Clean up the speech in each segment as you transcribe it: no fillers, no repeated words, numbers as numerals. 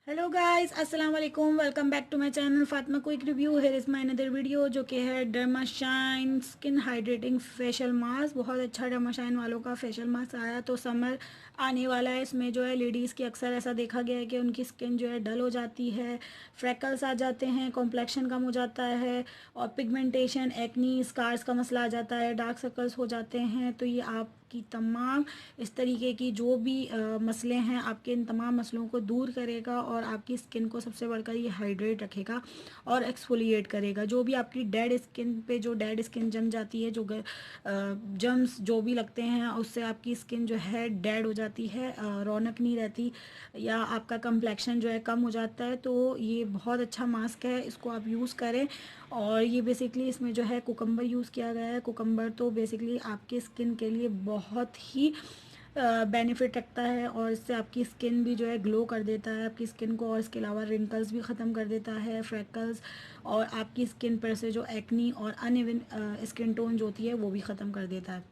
Hello guys, अस्सलाम वालेकुम। Welcome back to my channel Fatima quick review. Here is my another video जो कि है derma shine skin hydrating facial mask. बहुत अच्छा डर्मा शाइन वालों का फेशियल मास्क आया। तो समर आने वाला है, इसमें जो है लेडीज़ की अक्सर ऐसा देखा गया है कि उनकी स्किन जो है डल हो जाती है, फ्रैकल्स आ जाते हैं, कॉम्प्लेक्शन कम हो जाता है और पिगमेंटेशन, एक्नी, स्कार्स का मसला आ जाता है, डार्क सर्कल्स हो जाते हैं। तो ये आपकी तमाम इस तरीके की जो भी मसले हैं, आपके इन तमाम मसलों को दूर करेगा और आपकी स्किन को सबसे बढ़कर ये हाइड्रेट रखेगा और एक्सफोलिएट करेगा। जो भी आपकी डेड स्किन पे जो डेड स्किन जम जाती है, जो जम्स जो भी लगते हैं, उससे आपकी स्किन जो है डेड हो जाती है, रौनक नहीं रहती या आपका कम्प्लेक्शन जो है कम हो जाता है। तो ये बहुत अच्छा मास्क है, इसको आप यूज़ करें। और ये बेसिकली इसमें जो है कुकम्बर यूज़ किया गया है। कुकम्बर तो बेसिकली आपकी स्किन के लिए बहुत ही बेनिफिट रखता है और इससे आपकी स्किन भी जो है ग्लो कर देता है आपकी स्किन को, और इसके अलावा रिंकल्स भी ख़त्म कर देता है, फ्रैकल्स, और आपकी स्किन पर से जो एक्नी और अनइवन स्किन टोन जो होती है वो भी ख़त्म कर देता है।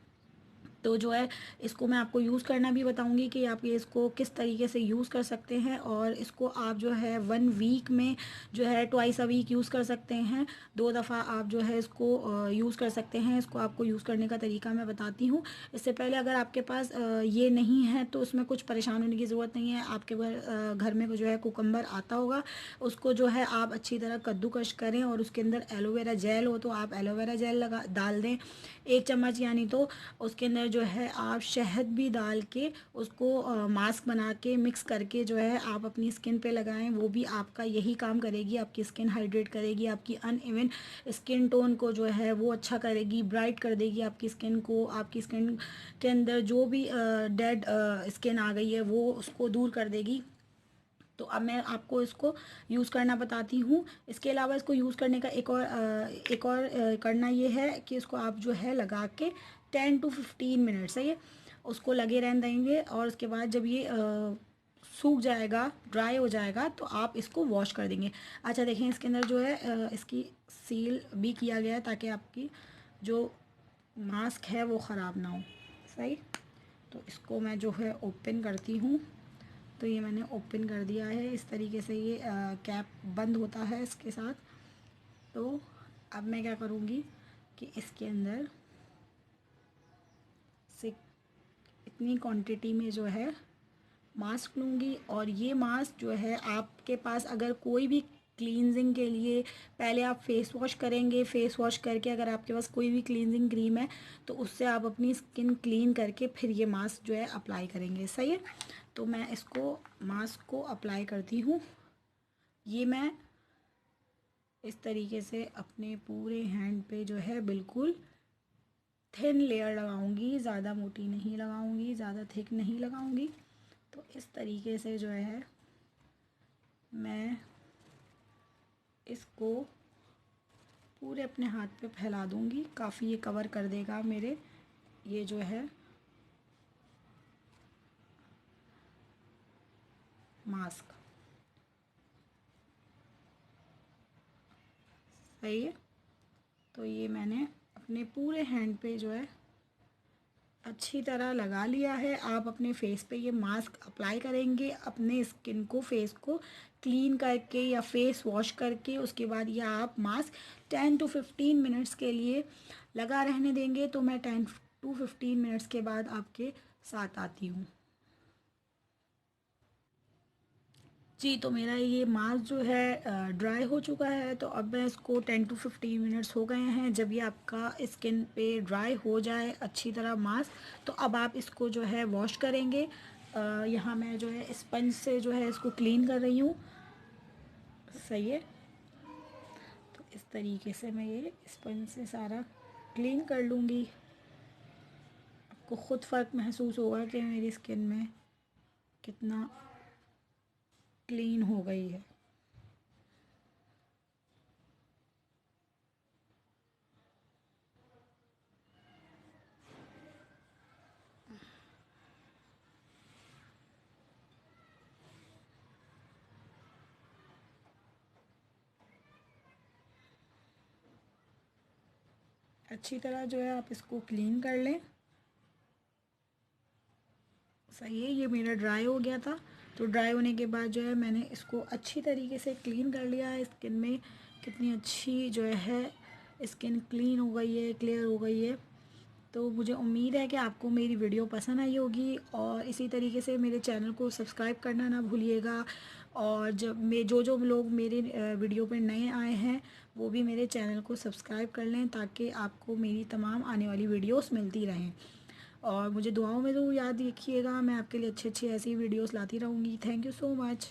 तो जो है इसको मैं आपको यूज़ करना भी बताऊंगी कि आप ये इसको किस तरीके से यूज़ कर सकते हैं। और इसको आप जो है 1 वीक में जो है ट्वाइस अ वीक यूज़ कर सकते हैं। 2 दफ़ा आप जो है इसको यूज़ कर सकते हैं। इसको आपको यूज़ करने का तरीका मैं बताती हूँ। इससे पहले अगर आपके पास ये नहीं है तो उसमें कुछ परेशान होने की ज़रूरत नहीं है। आपके घर में जो है कुकम्बर आता होगा, उसको जो है आप अच्छी तरह कद्दूकश करें और उसके अंदर एलोवेरा जेल हो तो आप एलोवेरा जेल लगा डाल दें 1 चम्मच। यानी तो उसके अंदर जो है आप शहद भी डाल के उसको मास्क बना के मिक्स करके जो है आप अपनी स्किन पे लगाएं। वो भी आपका यही काम करेगी, आपकी स्किन हाइड्रेट करेगी, आपकी अनइवन स्किन टोन को जो है वो अच्छा करेगी, ब्राइट कर देगी आपकी स्किन को। आपकी स्किन के अंदर जो भी डेड स्किन आ गई है वो उसको दूर कर देगी। तो अब मैं आपको इसको यूज़ करना बताती हूँ। इसके अलावा इसको यूज़ करने का एक और करना ये है कि इसको आप जो है लगा के 10 to 15 मिनट से ये उसको लगे रहने देंगे। और उसके बाद जब ये सूख जाएगा, ड्राई हो जाएगा, तो आप इसको वॉश कर देंगे। अच्छा देखें, इसके अंदर जो है इसकी सील भी किया गया है ताकि आपकी जो मास्क है वो ख़राब ना हो। सही, तो इसको मैं जो है ओपन करती हूँ। तो ये मैंने ओपन कर दिया है। इस तरीके से ये कैप बंद होता है इसके साथ। तो अब मैं क्या करूँगी कि इसके अंदर से इतनी क्वांटिटी में जो है मास्क लूँगी। और ये मास्क जो है आपके पास अगर कोई भी क्लींजिंग के लिए पहले आप फेस वॉश करेंगे, फेस वॉश करके अगर आपके पास कोई भी क्लींजिंग क्रीम है तो उससे आप अपनी स्किन क्लीन करके फिर ये मास्क जो है अप्लाई करेंगे। सही है, तो मैं इसको मास्क को अप्लाई करती हूँ। ये मैं इस तरीके से अपने पूरे हैंड पे जो है बिल्कुल थिन लेयर लगाऊंगी, ज़्यादा मोटी नहीं लगाऊंगी, ज़्यादा थिक नहीं लगाऊंगी। तो इस तरीके से जो है मैं इसको पूरे अपने हाथ पे फैला दूंगी। काफ़ी ये कवर कर देगा मेरे ये जो है मास्क। सही है, तो ये मैंने अपने पूरे हैंड पे जो है अच्छी तरह लगा लिया है। आप अपने फेस पे ये मास्क अप्लाई करेंगे, अपने स्किन को, फेस को क्लीन करके या फेस वॉश करके उसके बाद ये आप मास्क 10 to 15 मिनट्स के लिए लगा रहने देंगे। तो मैं 10 to 15 मिनट्स के बाद आपके साथ आती हूँ। जी, तो मेरा ये मास्क जो है ड्राई हो चुका है। तो अब मैं इसको 10 to 15 मिनट्स हो गए हैं। जब ये आपका स्किन पे ड्राई हो जाए अच्छी तरह मास्क, तो अब आप इसको जो है वॉश करेंगे। यहाँ मैं जो है स्पंज से जो है इसको क्लीन कर रही हूँ। सही है, तो इस तरीके से मैं ये स्पंज से सारा क्लीन कर लूँगी। आपको ख़ुद फ़र्क महसूस होगा कि मेरी स्किन में कितना क्लीन हो गई है। अच्छी तरह जो है आप इसको क्लीन कर लें। सही है, ये मेरा ड्राई हो गया था। तो ड्राई होने के बाद जो है मैंने इसको अच्छी तरीके से क्लीन कर लिया है। स्किन में कितनी अच्छी जो है स्किन क्लीन हो गई है, क्लियर हो गई है। तो मुझे उम्मीद है कि आपको मेरी वीडियो पसंद आई होगी और इसी तरीके से मेरे चैनल को सब्सक्राइब करना ना भूलिएगा। और जब जो लोग मेरे वीडियो पर नए आए हैं वो भी मेरे चैनल को सब्सक्राइब कर लें ताकि आपको मेरी तमाम आने वाली वीडियोस मिलती रहें। और मुझे दुआओं में ज़रूर याद रखिएगा, मैं आपके लिए अच्छी अच्छी ऐसी वीडियोस लाती रहूँगी। Thank you so much.